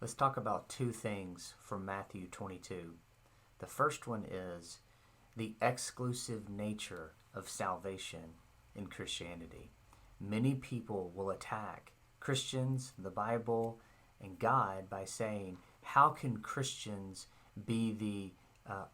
Let's talk about two things from Matthew 22. The first one is the exclusive nature of salvation in Christianity. Many people will attack Christians, the Bible, and God by saying, how can Christians be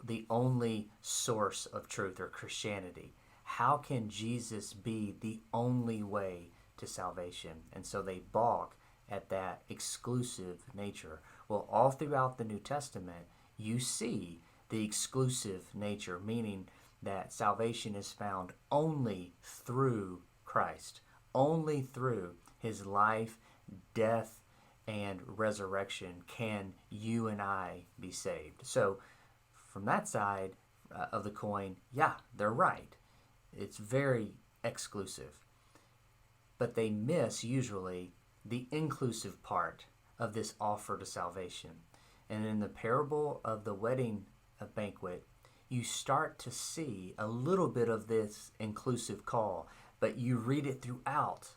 the only source of truth, or Christianity? How can Jesus be the only way to salvation? And so they balk at that exclusive nature. Well, all throughout the New Testament, you see the exclusive nature, meaning that salvation is found only through Christ, only through his life, death, and resurrection can you and I be saved. So from that side of the coin, yeah, they're right. It's very exclusive. But they miss usually the inclusive part of this offer to salvation. And in the parable of the wedding banquet, you start to see a little bit of this inclusive call, but you read it throughout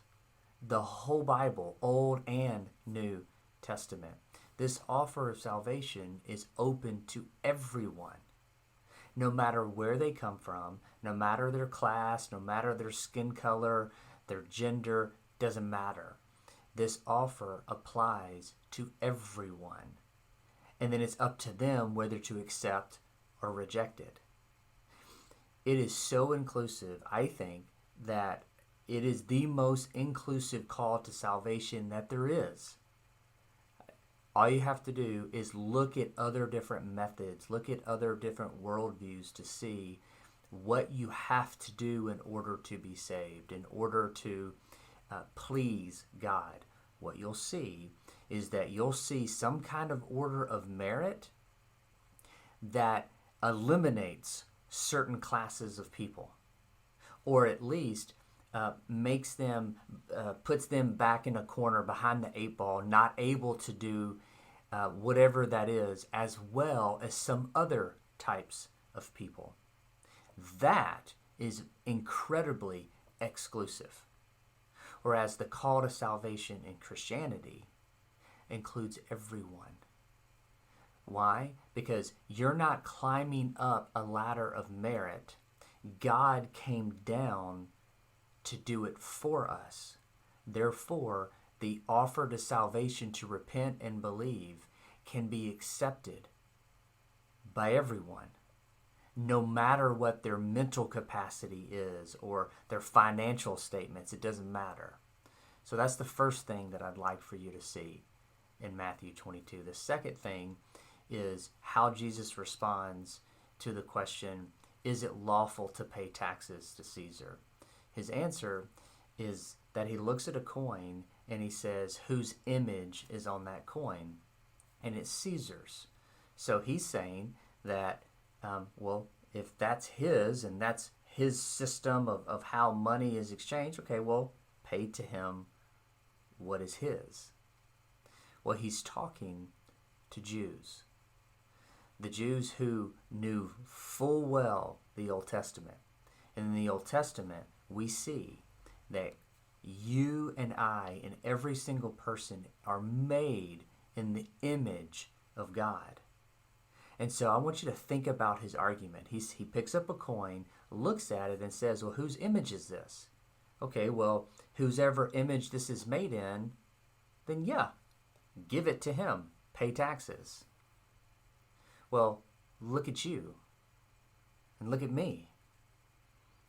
the whole Bible, Old and New Testament. This offer of salvation is open to everyone, no matter where they come from, no matter their class, no matter their skin color, their gender, doesn't matter. This offer applies to everyone. And then it's up to them whether to accept or reject it. It is so inclusive, I think, that it is the most inclusive call to salvation that there is. All you have to do is look at other different methods, look at other different worldviews to see what you have to do in order to be saved, in order to please God. What you'll see is that you'll see some kind of order of merit that eliminates certain classes of people, or at least makes them, puts them back in a corner behind the eight ball, not able to do whatever that is, as well as some other types of people. That is incredibly exclusive. Whereas the call to salvation in Christianity includes everyone. Why? Because you're not climbing up a ladder of merit. God came down to do it for us. Therefore, the offer to salvation to repent and believe can be accepted by everyone, no matter what their mental capacity is or their financial statements. It doesn't matter. So that's the first thing that I'd like for you to see in Matthew 22. The second thing is how Jesus responds to the question, is it lawful to pay taxes to Caesar? His answer is that he looks at a coin and he says, whose image is on that coin? And it's Caesar's. So he's saying that, well, if that's his and that's his system of how money is exchanged, okay, well, pay to him what is his. Well, he's talking to Jews. The Jews who knew full well the Old Testament. And in the Old Testament, we see that you and I and every single person are made in the image of God. And so I want you to think about his argument. He picks up a coin, looks at it, and says, well, whose image is this? Okay, well, whosever image this is made in, then yeah, give it to him. Pay taxes. Well, look at you and look at me.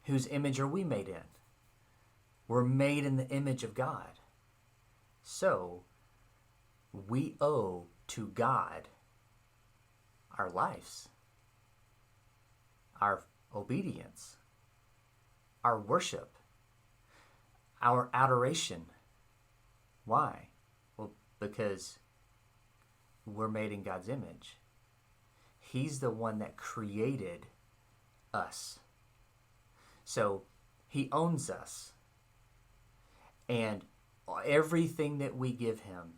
Whose image are we made in? We're made in the image of God. So, we owe to God our lives, our obedience, our worship, our adoration. Why? Well, because we're made in God's image. He's the one that created us. So he owns us. And everything that we give him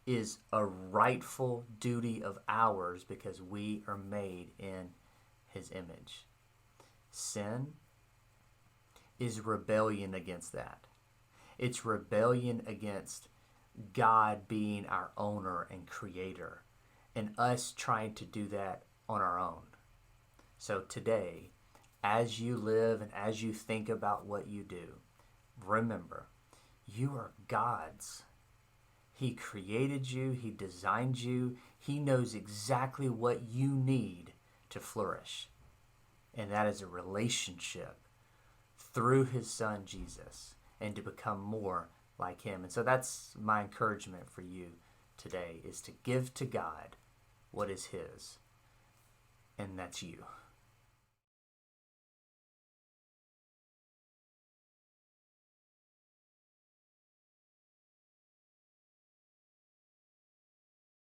is a rightful duty of ours because we are made in his image. Sin is rebellion against that. It's rebellion against God being our owner and creator, and us trying to do that on our own. So today, as you live and as you think about what you do, remember, you are God's. He created you, He designed you, He knows exactly what you need to flourish. And that is a relationship through His Son Jesus, and to become more like Him. And so that's my encouragement for you today, is to give to God what is His, and that's you.